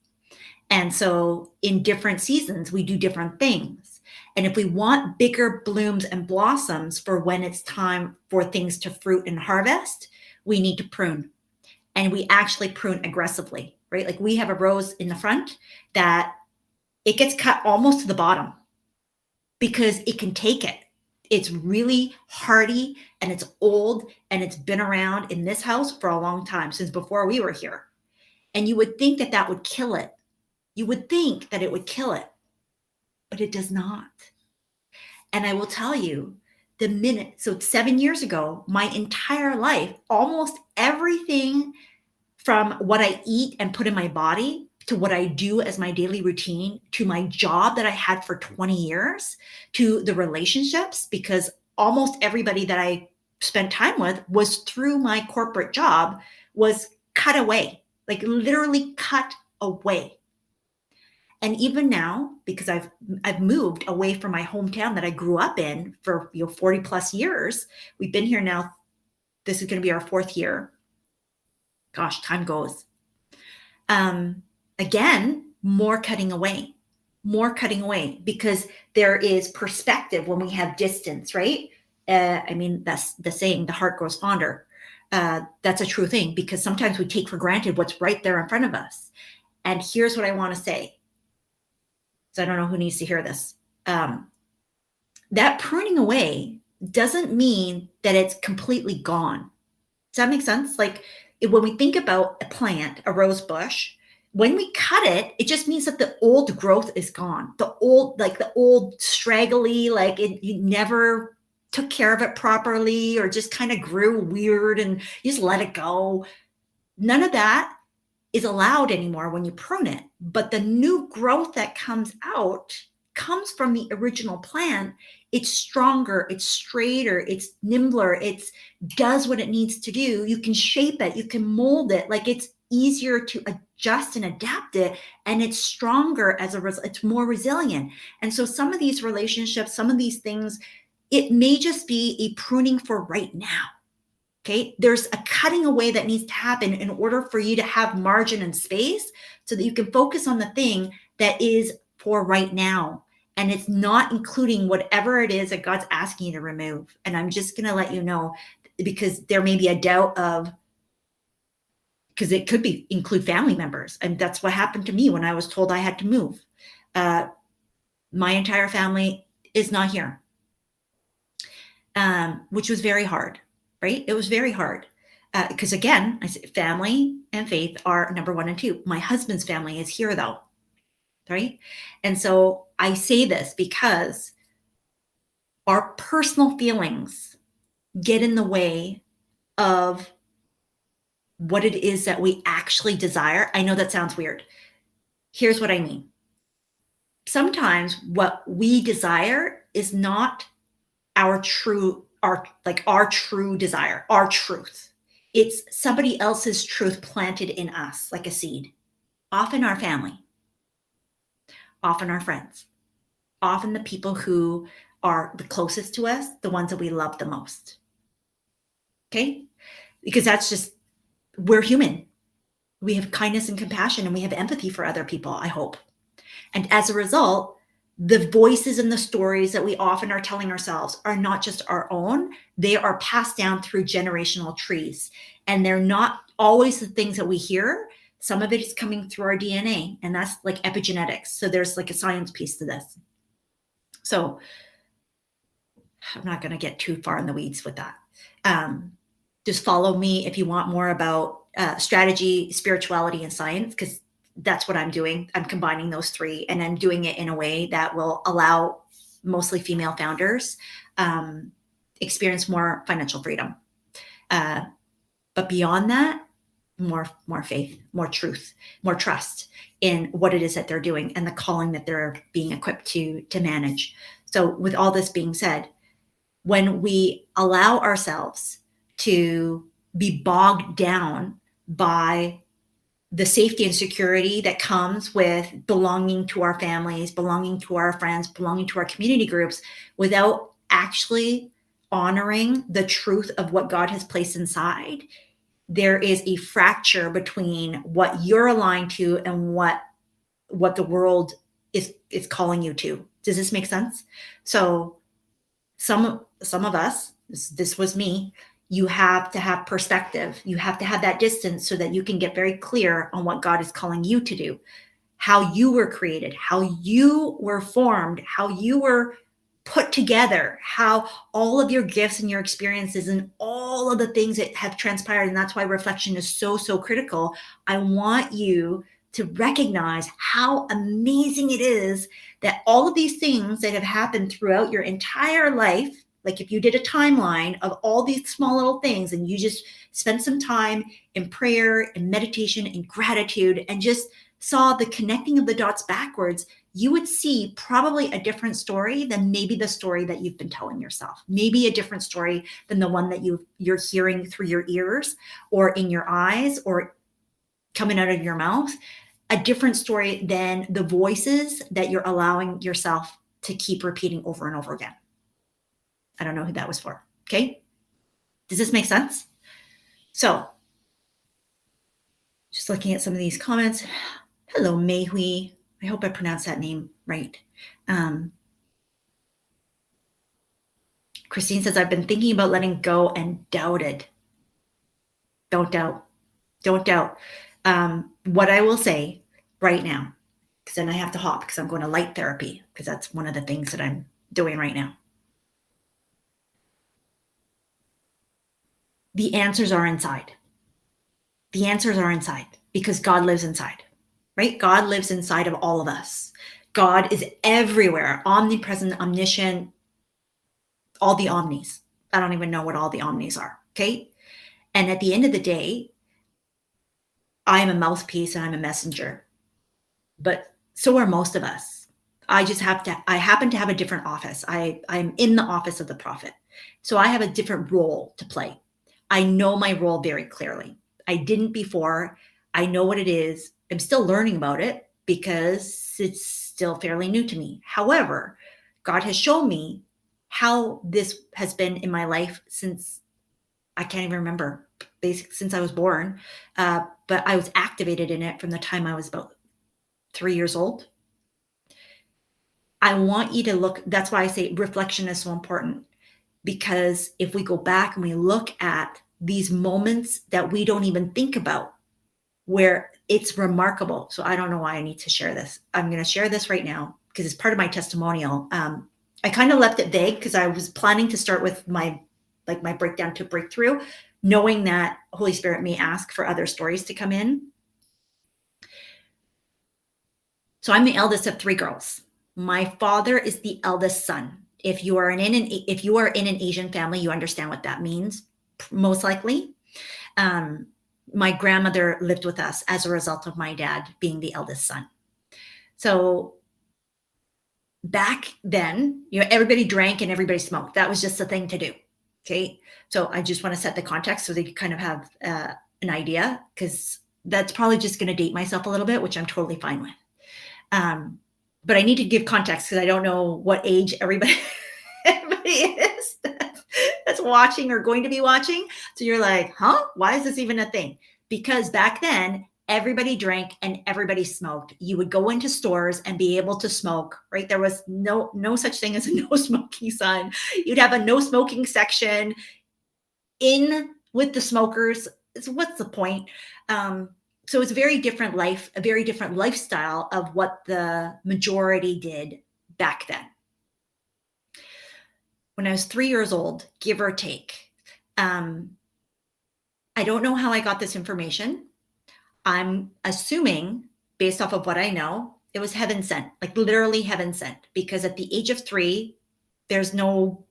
And so in different seasons, we do different things. And if we want bigger blooms and blossoms for when it's time for things to fruit and harvest, we need to prune. And we actually prune aggressively, right? Like we have a rose in the front that it gets cut almost to the bottom because it can take it. It's really hardy and it's old and it's been around in this house for a long time, since before we were here. And you would think that that would kill it. You would think that it would kill it, but it does not. And I will tell you, so 7 years ago, my entire life, almost everything from what I eat and put in my body to what I do as my daily routine, to my job that I had for 20 years, to the relationships, because almost everybody that I spent time with was through my corporate job, was cut away, like literally cut away. And even now, because I've moved away from my hometown that I grew up in for 40 plus years, we've been here now. This is going to be our 4th year. Gosh, time goes. Again, more cutting away, because there is perspective when we have distance, right? That's the saying, the heart grows fonder. That's a true thing, because sometimes we take for granted what's right there in front of us. And here's what I want to say. So I don't know who needs to hear this. That pruning away doesn't mean that it's completely gone. Does that make sense? Like when we think about a plant, a rose bush, when we cut it, it just means that the old growth is gone. The old straggly, like you never took care of it properly or just kind of grew weird and you just let it go. None of that is allowed anymore when you prune it. But the new growth that comes out comes from the original plant. It's stronger, it's straighter, it's nimbler, it does what it needs to do. You can shape it, you can mold it, like it's easier to adjust and adapt it, and it's stronger as a result. It's more resilient. And so some of these relationships, some of these things, it may just be a pruning for right now. Okay, there's a cutting away that needs to happen in order for you to have margin and space so that you can focus on the thing that is for right now. And it's not including whatever it is that God's asking you to remove. And I'm just going to let you know, because there may be a doubt of, because it could include family members. And that's what happened to me when I was told I had to move. My entire family is not here, which was very hard. Right? It was very hard because again, I said family and faith are number 1 and 2. My husband's family is here though, right? And so I say this because our personal feelings get in the way of what it is that we actually desire. I know that sounds weird. Here's what I mean. Sometimes what we desire is not our true desire, our truth. It's somebody else's truth planted in us like a seed. Often our family, often our friends, often the people who are the closest to us, the ones that we love the most. Okay? Because that's just, we're human. We have kindness and compassion and we have empathy for other people, I hope. And as a result, the voices and the stories that we often are telling ourselves are not just our own, they are passed down through generational trees. And they're not always the things that we hear. Some of it is coming through our DNA, and that's like epigenetics. So there's like a science piece to this. So I'm not going to get too far in the weeds with that. Just follow me if you want more about strategy, spirituality, and science, because that's what I'm doing. I'm combining those three, and I'm doing it in a way that will allow mostly female founders experience more financial freedom. But beyond that, more faith, more truth, more trust in what it is that they're doing and the calling that they're being equipped to manage. So with all this being said, when we allow ourselves to be bogged down by the safety and security that comes with belonging to our families, belonging to our friends, belonging to our community groups, without actually honoring the truth of what God has placed inside, there is a fracture between what you're aligned to and what the world is calling you to. Does this make sense? So some of us, this was me, you have to have perspective. You have to have that distance so that you can get very clear on what God is calling you to do, how you were created, how you were formed, how you were put together, how all of your gifts and your experiences and all of the things that have transpired. And that's why reflection is so, so critical. I want you to recognize how amazing it is that all of these things that have happened throughout your entire life, like if you did a timeline of all these small little things and you just spent some time in prayer and meditation and gratitude and just saw the connecting of the dots backwards, you would see probably a different story than maybe the story that you've been telling yourself. Maybe a different story than the one that you're hearing through your ears or in your eyes or coming out of your mouth. A different story than the voices that you're allowing yourself to keep repeating over and over again. I don't know who that was for. Okay. Does this make sense? So just looking at some of these comments. Hello, Meihui. I hope I pronounced that name right. Christine says, I've been thinking about letting go and doubted. Don't doubt. Don't doubt. What I will say right now, because then I have to hop because I'm going to light therapy, because that's one of the things that I'm doing right now. The answers are inside. The answers are inside because God lives inside, right? God lives inside of all of us. God is everywhere, omnipresent, omniscient, all the omnis. I don't even know what all the omnis are, okay? And at the end of the day, I am a mouthpiece and I'm a messenger, but so are most of us. I happen to have a different office. I'm in the office of the prophet. So I have a different role to play. I know my role very clearly. I didn't before. I know what it is. I'm still learning about it because it's still fairly new to me. However, God has shown me how this has been in my life since I can't even remember, basically since I was born. But I was activated in it from the time I was about 3 years old. I want you to look, that's why I say reflection is so important, because if we go back and we look at these moments that we don't even think about, where it's remarkable. So I don't know why I need to share this. I'm going to share this right now because it's part of my testimonial. I kind of left it vague because I was planning to start with my breakdown to breakthrough, knowing that Holy Spirit may ask for other stories to come in. So I'm the eldest of 3 girls. My father is the eldest son. If you are in an Asian family, you understand what that means, most likely. My grandmother lived with us as a result of my dad being the eldest son. So Back then, everybody drank and everybody smoked. That was just the thing to do. Okay. So I just want to set the context so that you kind of have an idea, because that's probably just going to date myself a little bit, which I'm totally fine with. Um, but I need to give context because I don't know what age everybody everybody is that's watching or going to be watching. So you're like, huh? Why is this even a thing? Because back then, everybody drank and everybody smoked. You would go into stores and be able to smoke, right? There was no such thing as a no smoking sign. You'd have a no smoking section in with the smokers. So what's the point? So it's a very different life, a very different lifestyle of what the majority did back then. When I was 3 years old, give or take, I don't know how I got this information. I'm assuming, based off of what I know, it was heaven sent, like literally heaven sent, because at the age of 3, there's no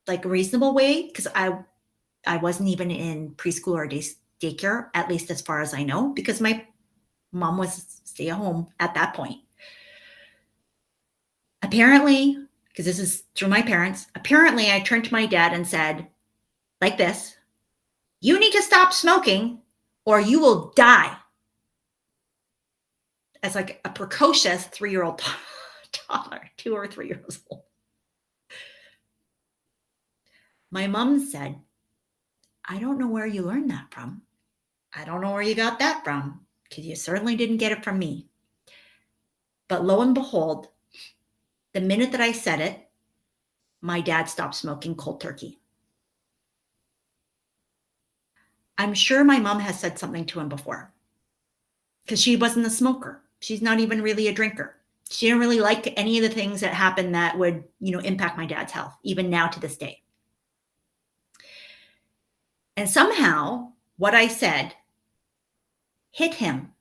like reasonable way, because I wasn't even in preschool or daycare, at least as far as I know, because my mom was stay at home at that point. Apparently, because this is through my parents, apparently I turned to my dad and said, like this, you need to stop smoking or you will die. As like a precocious 3-year-old toddler, 2 or 3 years old. My mom said, I don't know where you learned that from. I don't know where you got that from, because you certainly didn't get it from me. But lo and behold, the minute that I said it, my dad stopped smoking cold turkey. I'm sure my mom has said something to him before, because she wasn't a smoker. She's not even really a drinker. She didn't really like any of the things that happened that would, impact my dad's health, even now to this day. And somehow what I said hit him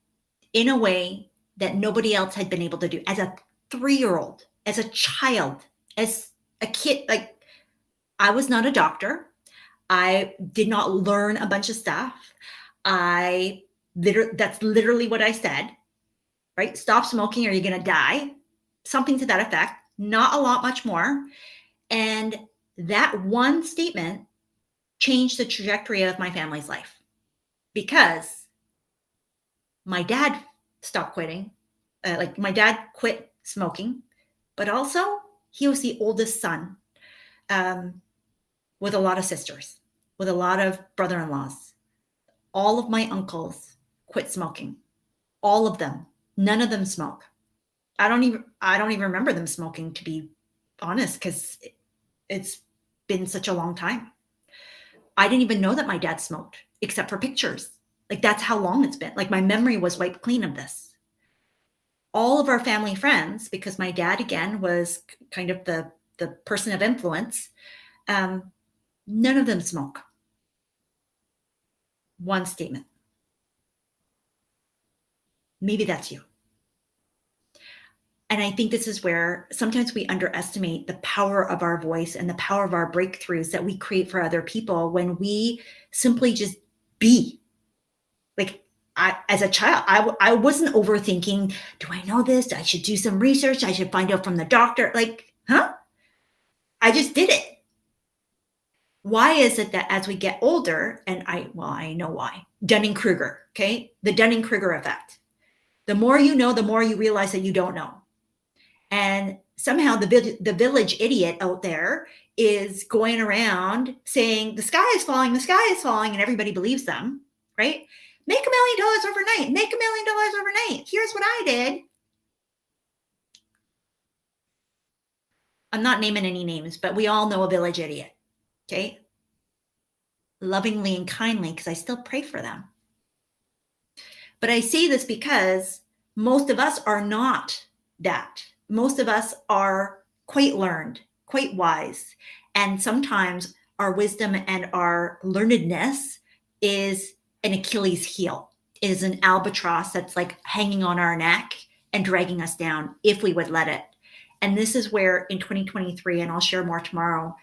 in a way that nobody else had been able to do. As a 3-year-old, as a child, as a kid, like, I was not a doctor. I did not learn a bunch of stuff. That's literally what I said, right? Stop smoking or you're going to die. Something to that effect. Not a lot, much more. And that one statement changed the trajectory of my family's life, because my dad stopped quitting. Like my dad quit smoking, but also he was the oldest son, with a lot of sisters, with a lot of brother-in-laws. All of my uncles quit smoking. All of them. None of them smoke. I don't even remember them smoking, to be honest, because it's been such a long time. I didn't even know that my dad smoked, except for pictures. Like, that's how long it's been. Like, my memory was wiped clean of this. All of our family friends, because my dad, again, was kind of the person of influence, none of them smoke. One statement. Maybe that's you. And I think this is where sometimes we underestimate the power of our voice and the power of our breakthroughs that we create for other people when we simply just be. Like, as a child, I wasn't overthinking, do I know this? I should do some research. I should find out from the doctor. Like, huh? I just did it. Why is it that as we get older, and I know why. Dunning-Kruger, okay? The Dunning-Kruger effect. The more you know, the more you realize that you don't know. And somehow the village idiot out there is going around saying, the sky is falling, and everybody believes them, right? Make $1 million overnight. Make $1 million overnight. Here's what I did. I'm not naming any names, but we all know a village idiot, okay? Lovingly and kindly, because I still pray for them. But I say this because most of us are not that. Most of us are quite learned, quite wise. And sometimes our wisdom and our learnedness is an Achilles heel, is an albatross that's like hanging on our neck and dragging us down if we would let it. And this is where in 2023, and I'll share more tomorrow,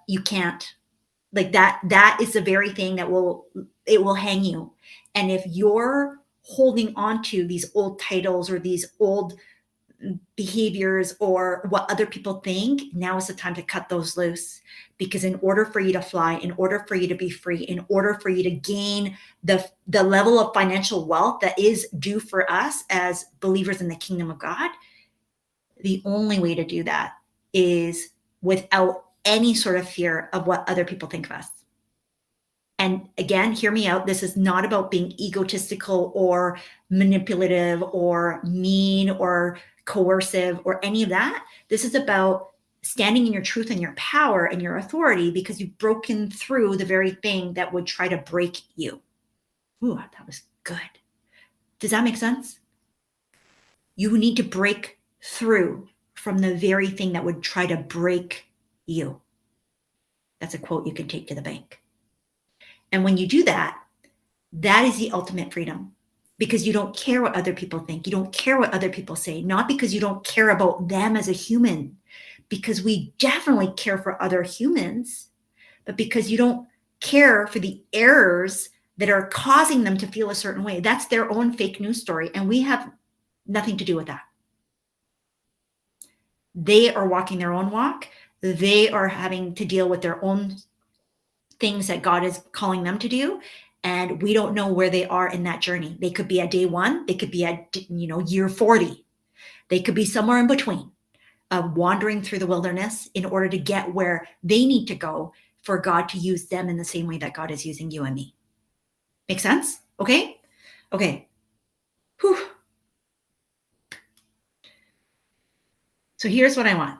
you can't. Like, that is the very thing that will hang you. And if you're holding on to these old titles or these old behaviors or what other people think, now is the time to cut those loose. Because in order for you to fly, in order for you to be free, in order for you to gain the level of financial wealth that is due for us as believers in the kingdom of God, the only way to do that is without any sort of fear of what other people think of us. And again, hear me out. This is not about being egotistical or manipulative or mean or coercive or any of that. This is about standing in your truth and your power and your authority because you've broken through the very thing that would try to break you. Ooh, that was good. Does that make sense? You need to break through from the very thing that would try to break you. That's a quote you can take to the bank. And when you do that, that is the ultimate freedom, because you don't care what other people think. You don't care what other people say, not because you don't care about them as a human, because we definitely care for other humans, but because you don't care for the errors that are causing them to feel a certain way. That's their own fake news story, and we have nothing to do with that. They are walking their own walk. They are having to deal with their own things that God is calling them to do. And we don't know where they are in that journey. They could be at day 1. They could be at, year 40. They could be somewhere in between, wandering through the wilderness in order to get where they need to go for God to use them in the same way that God is using you and me. Make sense? Okay. Whew. So here's what I want.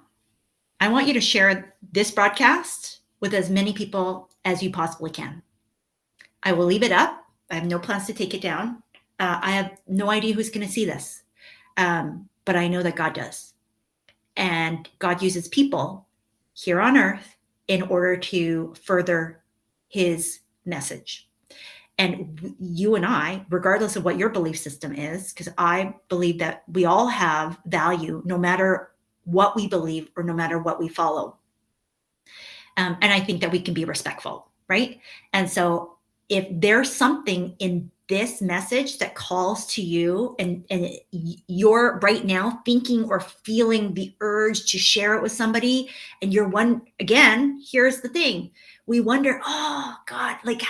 I want you to share this broadcast with as many people as you possibly can. I will leave it up. I have no plans to take it down. I have no idea who's going to see this, but I know that God does. And God uses people here on earth in order to further his message. And you and I, regardless of what your belief system is, because I believe that we all have value no matter what we believe or no matter what we follow. And I think that we can be respectful, right? And so if there's something in this message that calls to you and you're right now thinking or feeling the urge to share it with somebody, and you're again, here's the thing. We wonder, oh God, like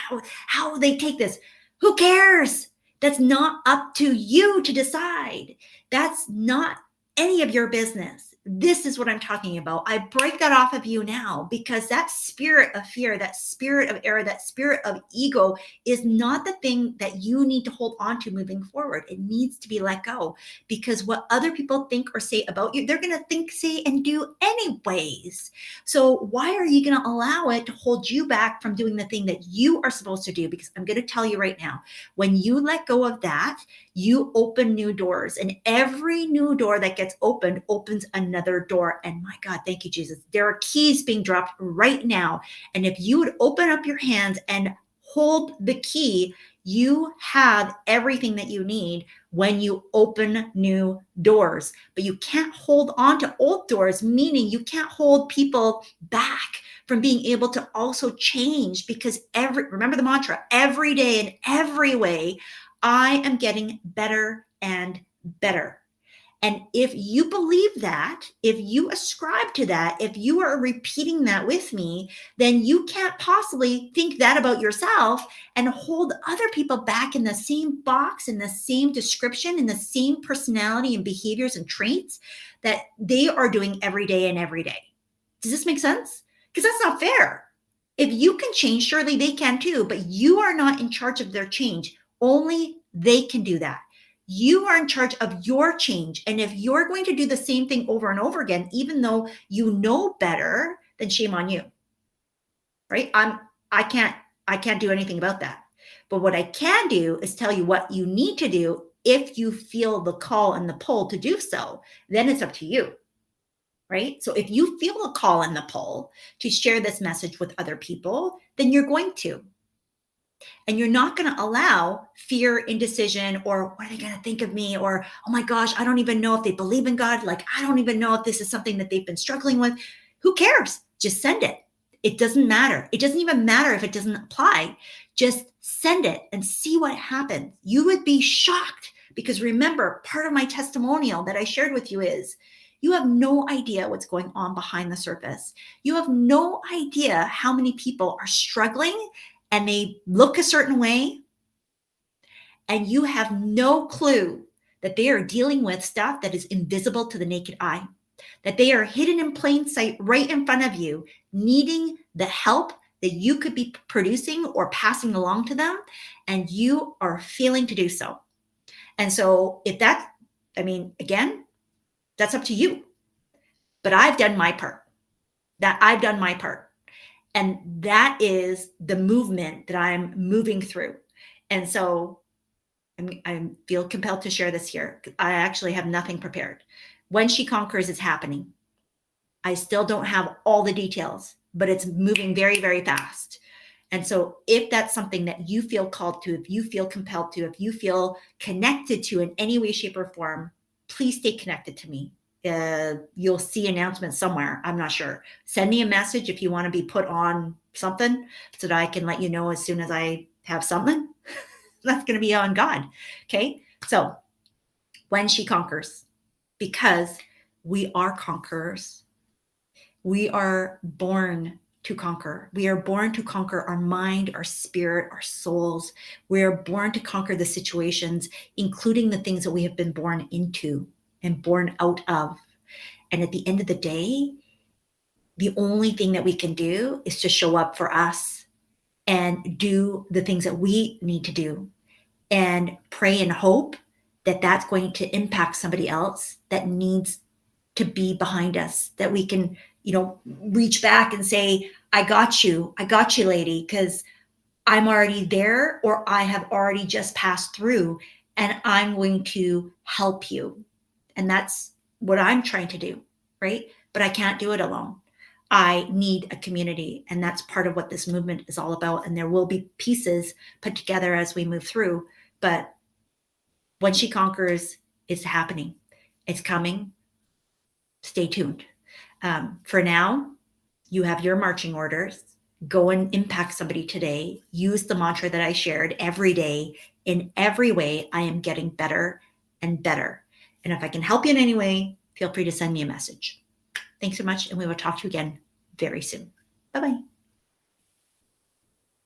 how they take this. Who cares? That's not up to you to decide. That's not any of your business. This is what I'm talking about. I break that off of you now, because that spirit of fear, that spirit of error, that spirit of ego is not the thing that you need to hold on to moving forward. It needs to be let go, because what other people think or say about you, they're going to think, say, and do anyways. So why are you going to allow it to hold you back from doing the thing that you are supposed to do? Because I'm going to tell you right now, when you let go of that, you open new doors, and every new door that gets opened opens another door. And my God, thank you, Jesus. There are keys being dropped right now. And if you would open up your hands and hold the key, you have everything that you need when you open new doors. But you can't hold on to old doors, meaning you can't hold people back from being able to also change, because remember the mantra, every day in every way, I am getting better and better. And if you believe that, if you ascribe to that, if you are repeating that with me, then you can't possibly think that about yourself and hold other people back in the same box, in the same description, in the same personality and behaviors and traits that they are doing every day and every day. Does this make sense? Because that's not fair. If you can change, surely they can too, but you are not in charge of their change. Only they can do that. You are in charge of your change. And if you're going to do the same thing over and over again, even though you know better, then shame on you. Right? I can't do anything about that. But what I can do is tell you what you need to do if you feel the call and the pull to do so. Then it's up to you. Right? So if you feel the call and the pull to share this message with other people, then you're going to. And you're not going to allow fear, indecision, or what are they going to think of me? Or, oh my gosh, I don't even know if they believe in God. Like, I don't even know if this is something that they've been struggling with. Who cares? Just send it. It doesn't matter. It doesn't even matter if it doesn't apply. Just send it and see what happens. You would be shocked Because remember, part of my testimonial that I shared with you is you have no idea what's going on behind the surface. You have no idea how many people are struggling and they look a certain way, and you have no clue that they are dealing with stuff that is invisible to the naked eye, that they are hidden in plain sight right in front of you, needing the help that you could be producing or passing along to them, and you are failing to do so. And so, if that, I mean, again, that's up to you. But I've done my part. I've done my part. And that is the movement that I'm moving through. And so I feel compelled to share this here. I actually have nothing prepared. When She Conquers is happening. I still don't have all the details, but it's moving very, very fast. And so if that's something that you feel called to, if you feel compelled to, if you feel connected to in any way, shape, or form, please stay connected to me. You'll see announcements somewhere. I'm not sure. Send me a message if you want to be put on something so that I can let you know as soon as I have something. That's going to be on God. Okay. So When She Conquers, because we are conquerors. We are born to conquer. We are born to conquer our mind, our spirit, our souls. We are born to conquer the situations, including the things that we have been born into and born out of. And at the end of the day, the only thing that we can do is to show up for us and do the things that we need to do and pray and hope that that's going to impact somebody else that needs to be behind us, that we can, reach back and say, I got you, lady, because I'm already there, or I have already just passed through, and I'm going to help you. And that's what I'm trying to do, right? But I can't do it alone. I need a community, and that's part of what this movement is all about. And there will be pieces put together as we move through, but When She Conquers, it's happening. It's coming. Stay tuned. For now, you have your marching orders. Go and impact somebody today. Use the mantra that I shared every day. In every way, I am getting better and better. And if I can help you in any way, feel free to send me a message. Thanks so much, and we will talk to you again very soon. Bye-bye.